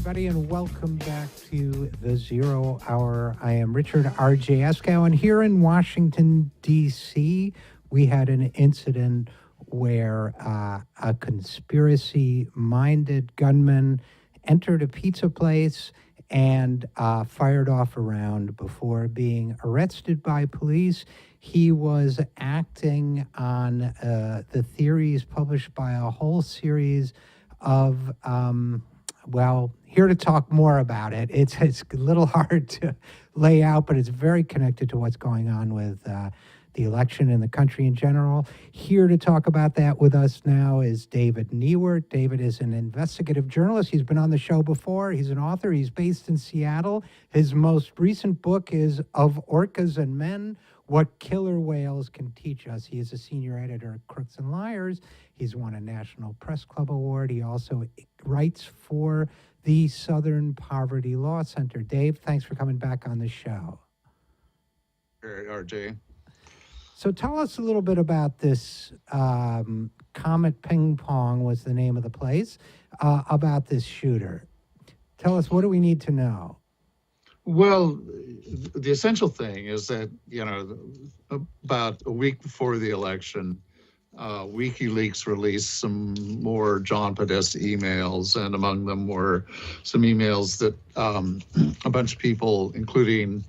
everybody, and welcome back to the Zero Hour. I am Richard RJ Eskow, and here in Washington, D.C., we had an incident where a conspiracy-minded gunman entered a pizza place and fired off a round before being arrested by police. He was acting on the theories published by a whole series of, here to talk more about it. It's a little hard to lay out, but it's very connected to what's going on with the election in the country in general. Here to talk about that with us now is David Neiwert. David is an investigative journalist. He's been on the show before. He's an author. He's based in Seattle. His most recent book is Of Orcas and Men, What Killer Whales Can Teach Us. He is a senior editor at Crooks and Liars. He's won a National Press Club Award. He also writes for the Southern Poverty Law Center. Dave, thanks for coming back on the show. RJ. So tell us a little bit about this Comet Ping Pong was the name of the place, about this shooter. Tell us, what do we need to know? Well, the essential thing is that, about a week before the election, WikiLeaks released some more John Podesta emails, and among them were some emails that a bunch of people, including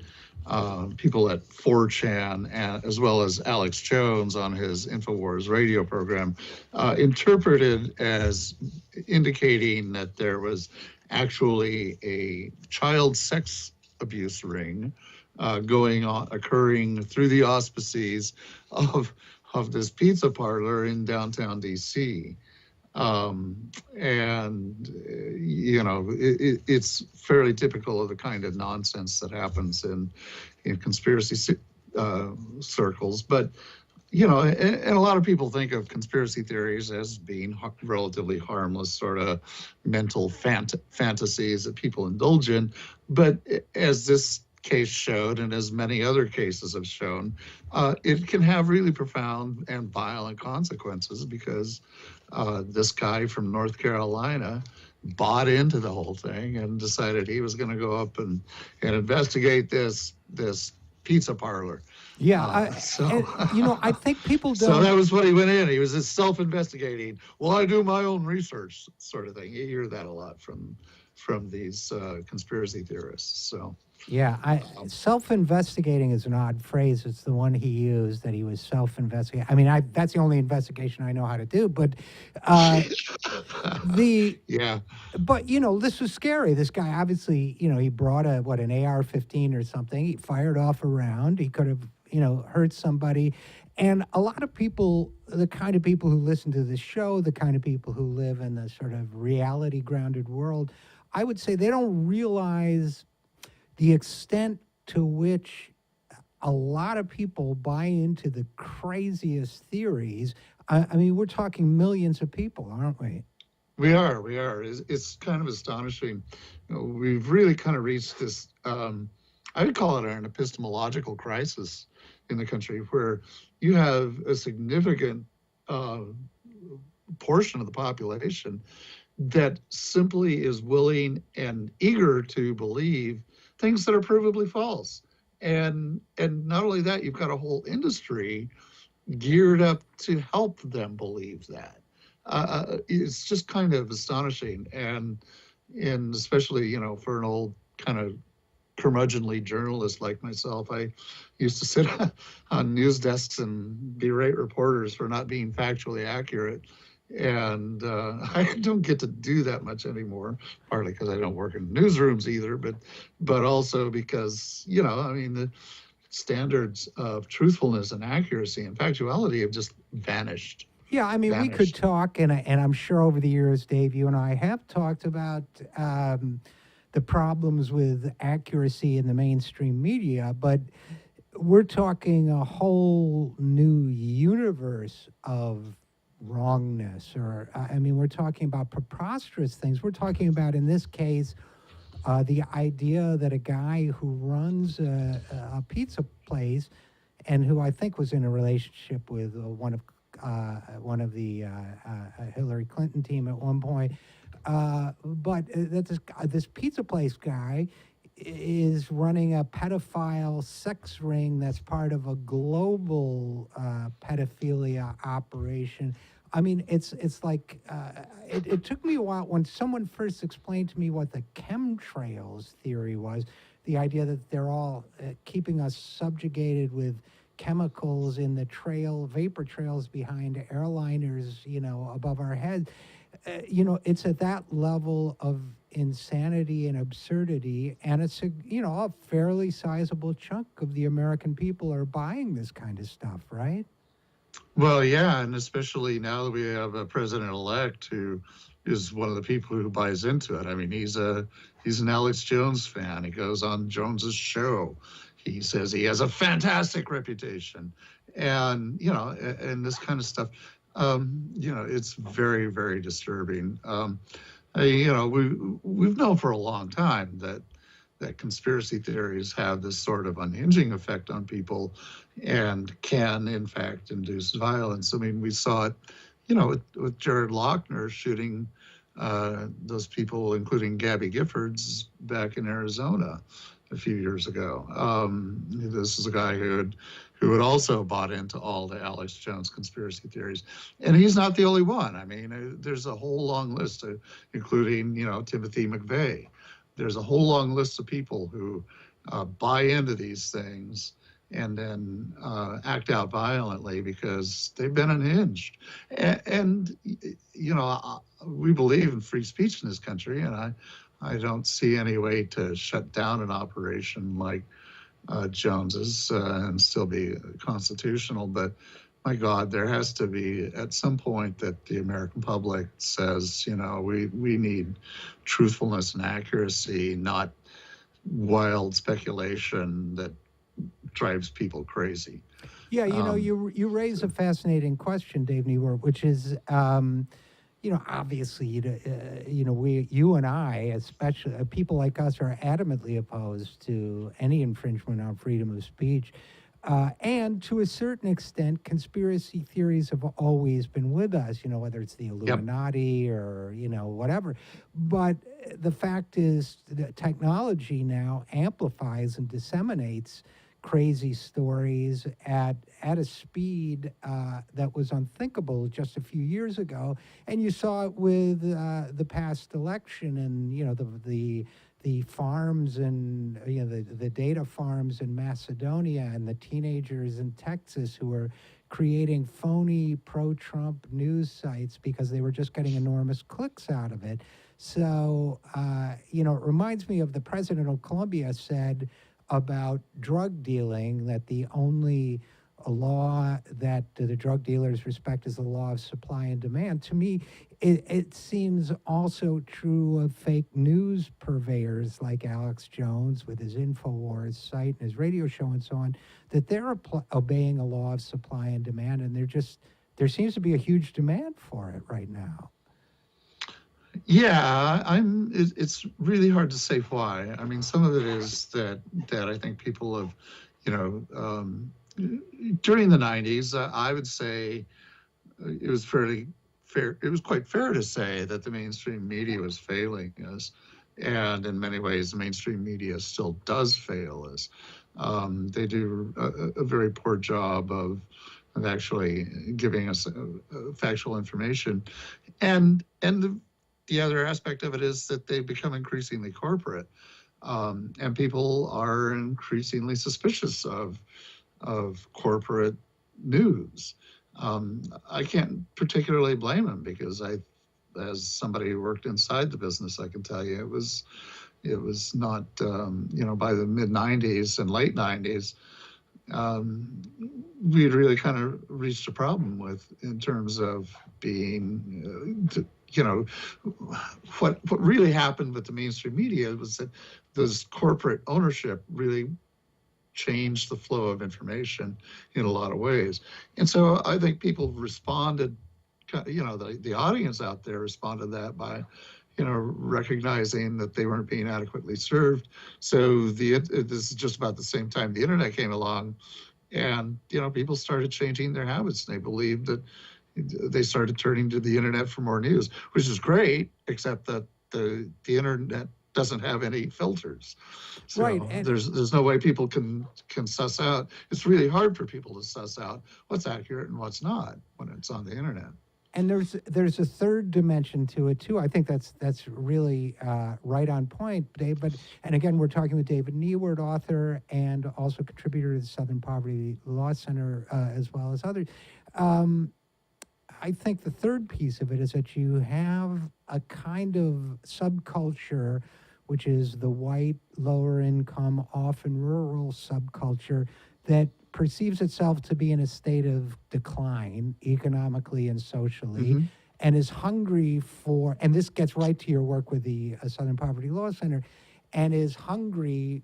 people at 4chan, as well as Alex Jones on his InfoWars radio program, interpreted as indicating that there was actually a child sex abuse ring occurring through the auspices of this pizza parlor in downtown DC. It's fairly typical of the kind of nonsense that happens in conspiracy circles. But, and a lot of people think of conspiracy theories as being relatively harmless, sort of mental fantasies that people indulge in. But as this case showed, and as many other cases have shown, it can have really profound and violent consequences, because this guy from North Carolina bought into the whole thing and decided he was going to go up and investigate this pizza parlor. Yeah, I think people don't. So that was what he went in. He was just self-investigating. Well, I do my own research, sort of thing. You hear that a lot from these conspiracy theorists. So. Yeah, self-investigating is an odd phrase. It's the one he used, that he was self-investigating. I mean, that's the only investigation I know how to do. But yeah. But this was scary. This guy obviously, he brought an AR-15 or something. He fired off a round. He could have, hurt somebody. And a lot of people, the kind of people who listen to this show, the kind of people who live in the sort of reality-grounded world, I would say they don't realize the extent to which a lot of people buy into the craziest theories. I mean, we're talking millions of people, aren't we? We are. It's kind of astonishing. We've really kind of reached this, I would call it an epistemological crisis in the country, where you have a significant portion of the population that simply is willing and eager to believe things that are provably false. And not only that, you've got a whole industry geared up to help them believe that. It's just kind of astonishing. And especially, for an old kind of curmudgeonly journalist like myself, I used to sit on news desks and berate reporters for not being factually accurate. And I don't get to do that much anymore, partly because I don't work in newsrooms either, but also because, the standards of truthfulness and accuracy and factuality have just vanished. Yeah, I mean, we could talk, and I'm sure over the years, Dave, you and I have talked about the problems with accuracy in the mainstream media, but we're talking a whole new universe of wrongness, or we're talking about preposterous things. We're talking about, in this case, the idea that a guy who runs a pizza place, and who I think was in a relationship with one of the Hillary Clinton team at one point, That this pizza place guy is running a pedophile sex ring that's part of a global pedophilia operation. I mean, it's like it took me a while when someone first explained to me what the chemtrails theory was, the idea that they're all keeping us subjugated with chemicals in the vapor trails behind airliners, above our heads. It's at that level of insanity and absurdity, and it's a fairly sizable chunk of the American people are buying this kind of stuff, right? Well, yeah, and especially now that we have a president-elect who is one of the people who buys into it. I mean, he's an Alex Jones fan. He goes on Jones's show. He says he has a fantastic reputation, and and this kind of stuff. It's very, very disturbing. We've known for a long time that conspiracy theories have this sort of unhinging effect on people and can, in fact, induce violence. I mean, we saw it, with Jared Lochner shooting those people, including Gabby Giffords, back in Arizona a few years ago. This is a guy who had also bought into all the Alex Jones conspiracy theories, and he's not the only one. I mean, there's a whole long list, including Timothy McVeigh. There's a whole long list of people who buy into these things and then act out violently because they've been unhinged. And we believe in free speech in this country, and I don't see any way to shut down an operation like Jones's and still be constitutional. But my God, there has to be at some point that the American public says, we need truthfulness and accuracy, not wild speculation that drives people crazy. Yeah, you raise a fascinating question, Dave Neiwert, which is, obviously, you and I, especially people like us, are adamantly opposed to any infringement on freedom of speech. And to a certain extent, conspiracy theories have always been with us, whether it's the Illuminati or, whatever. But the fact is that technology now amplifies and disseminates crazy stories at a speed that was unthinkable just a few years ago. And you saw it with the past election and, the farms and the data farms in Macedonia and the teenagers in Texas who were creating phony pro-Trump news sites because they were just getting enormous clicks out of it. So, it reminds me of the president of Colombia said about drug dealing that the only law that the drug dealers respect is the law of supply and demand. To me, it seems also true of fake news purveyors like Alex Jones with his InfoWars site and his radio show and so on, that they're obeying a law of supply and demand, and there seems to be a huge demand for it right now. Yeah, it's really hard to say why. I mean, some of it is that I think people have, during the 90s, I would say it was fairly fair. It was quite fair to say that the mainstream media was failing us. And in many ways, the mainstream media still does fail us. They do a very poor job of actually giving us factual information. And the other aspect of it is that they've become increasingly corporate. And people are increasingly suspicious of corporate news. I can't particularly blame them because as somebody who worked inside the business, I can tell you it was not, by the mid 90s and late 90s, we had really kind of reached a problem in terms of being, what really happened with the mainstream media was that this corporate ownership really changed the flow of information in a lot of ways. And so I think people responded, the audience out there responded to that by, recognizing that they weren't being adequately served. So this is just about the same time the internet came along, and people started changing their habits. They believed that they started turning to the internet for more news, which is great, except that the internet doesn't have any filters. So Right. And there's no way people can suss out. It's really hard for people to suss out what's accurate and what's not when it's on the internet. there's a third dimension to it too. I think that's really right on point, Dave. But and again, we're talking with David Neiwert, author and also contributor to the Southern Poverty Law Center, as well as others. Um, I think the third piece of it is that you have a kind of subculture, which is the white, lower income, often rural subculture that perceives itself to be in a state of decline economically and socially, Mm-hmm. and is hungry for, and this gets right to your work with the Southern Poverty Law Center, and is hungry,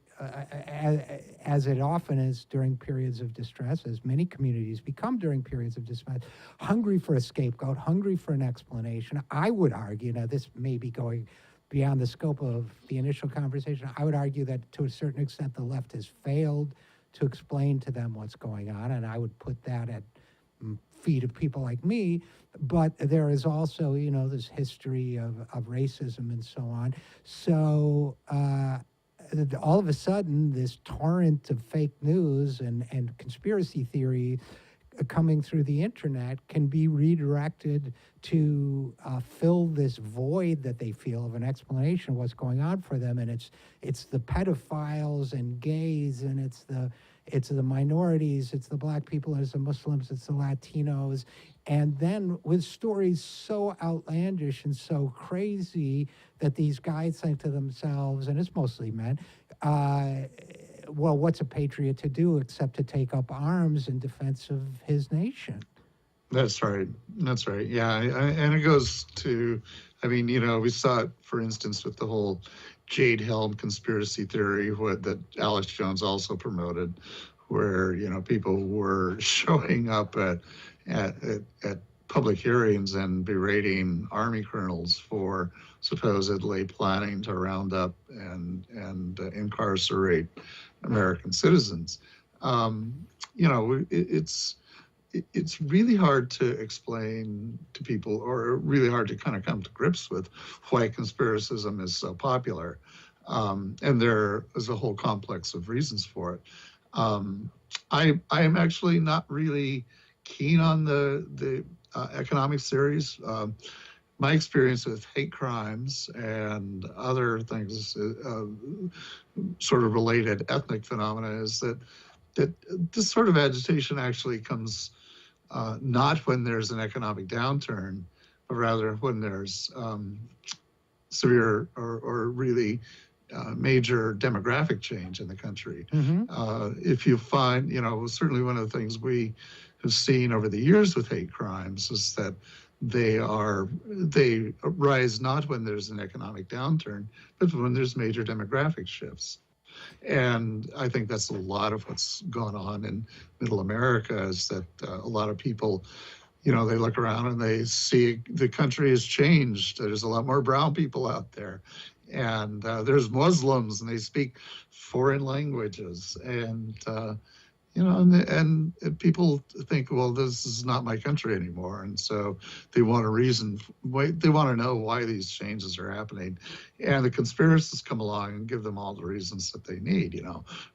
as it often is during periods of distress, as many communities become during periods of distress, hungry for a scapegoat, hungry for an explanation. I would argue, now this may be going beyond the scope of the initial conversation, I would argue that to a certain extent the left has failed to explain to them what's going on, and I would put that at feet of people like me. But there is also, this history of racism and so on. So all of a sudden, this torrent of fake news and conspiracy theory coming through the internet can be redirected to fill this void that they feel of an explanation of what's going on for them. And it's the pedophiles and gays, and it's the minorities, it's the black people, it's the Muslims, it's the Latinos. And then with stories so outlandish and so crazy that these guys think to themselves, and it's mostly men, well, what's a patriot to do except to take up arms in defense of his nation? That's right. That's right. Yeah. And it goes to, we saw it, for instance, with the whole Jade Helm conspiracy theory that Alex Jones also promoted, where, people were showing up at public hearings and berating Army colonels for supposedly planning to round up and incarcerate American citizens. It's really hard to explain to people, or really hard to kind of come to grips with why conspiracism is so popular. And there is a whole complex of reasons for it. I am actually not really keen on the economics theories. My experience with hate crimes and other things, sort of related ethnic phenomena, is that this sort of agitation actually comes not when there's an economic downturn, but rather when there's severe or really major demographic change in the country. Mm-hmm. If you find, certainly one of the things we have seen over the years with hate crimes is that they rise not when there's an economic downturn, but when there's major demographic shifts. And I think that's a lot of what's gone on in Middle America, is that a lot of people, they look around and they see the country has changed. There's a lot more brown people out there. And there's Muslims, and they speak foreign languages. And, and people think, well, this is not my country anymore. And so they want to know why these changes are happening. And the conspiracists come along and give them all the reasons that they need.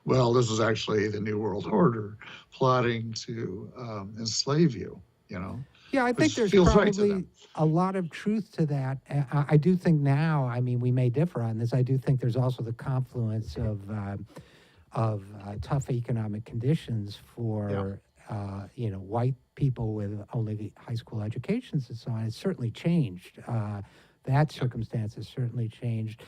Well, this is actually the New World Order plotting to enslave you, Yeah, I think there's probably a lot of truth to that. I do think now, we may differ on this. I do think there's also the confluence of tough economic conditions for white people with only high school educations and so on. It's certainly changed. That circumstance has certainly changed.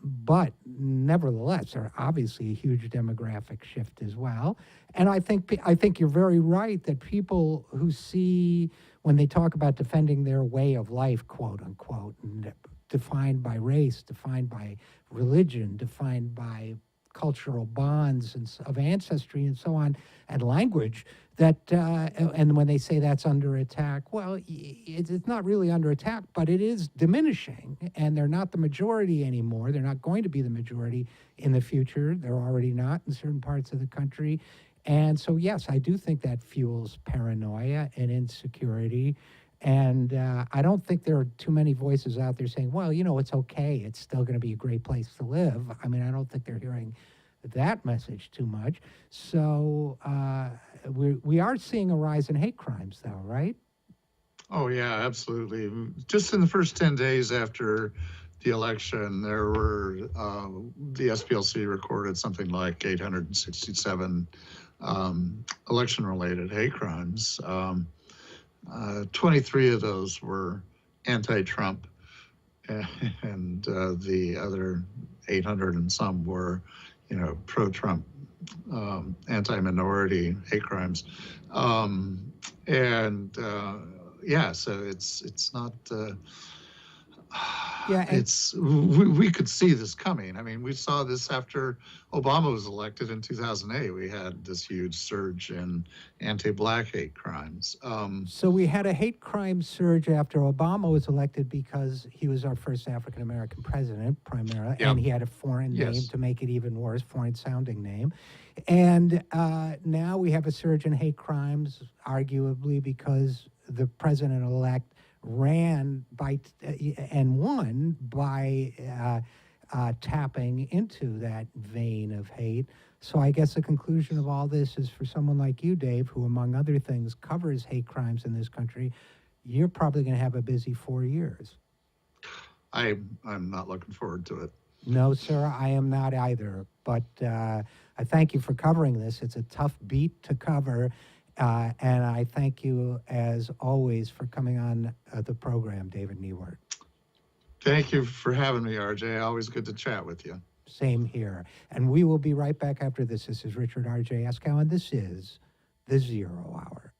But nevertheless, there are obviously a huge demographic shift as well. And I think you're very right that people who see, when they talk about defending their way of life, quote unquote, and defined by race, defined by religion, defined by cultural bonds and of ancestry and so on, and language, that and when they say that's under attack, well, it's not really under attack, but it is diminishing, and they're not the majority anymore. They're not going to be the majority in the future. They're already not in certain parts of the country. And so, yes, I do think that fuels paranoia and insecurity. And I don't think there are too many voices out there saying, well, it's okay. It's still going to be a great place to live. I mean, I don't think they're hearing that message too much. So we are seeing a rise in hate crimes, though, right? Oh, yeah, absolutely. Just in the first 10 days after the election, there were, the SPLC recorded something like 867 election-related hate crimes. 23 of those were anti-Trump, and the other 800 and some were, pro-Trump, anti-minority hate crimes. And yeah, so it's not. Yeah, We could see this coming. I mean, we saw this after Obama was elected in 2008. We had this huge surge in anti-Black hate crimes. So we had a hate crime surge after Obama was elected because he was our first African American president, primarily, Yeah. and he had a foreign Yes. name to make it even worse, foreign sounding name. And now we have a surge in hate crimes, arguably because the president elect ran by and won by tapping into that vein of hate. So I guess the conclusion of all this is for someone like you, Dave, who among other things covers hate crimes in this country, you're probably going to have a busy 4 years. I'm not looking forward to it. No, sir, I am not either. But I thank you for covering this. It's a tough beat to cover. And I thank you, as always, for coming on the program, David Neiwert. Thank you for having me, RJ. Always good to chat with you. Same here. And we will be right back after this. This is Richard RJ Eskow, and this is The Zero Hour.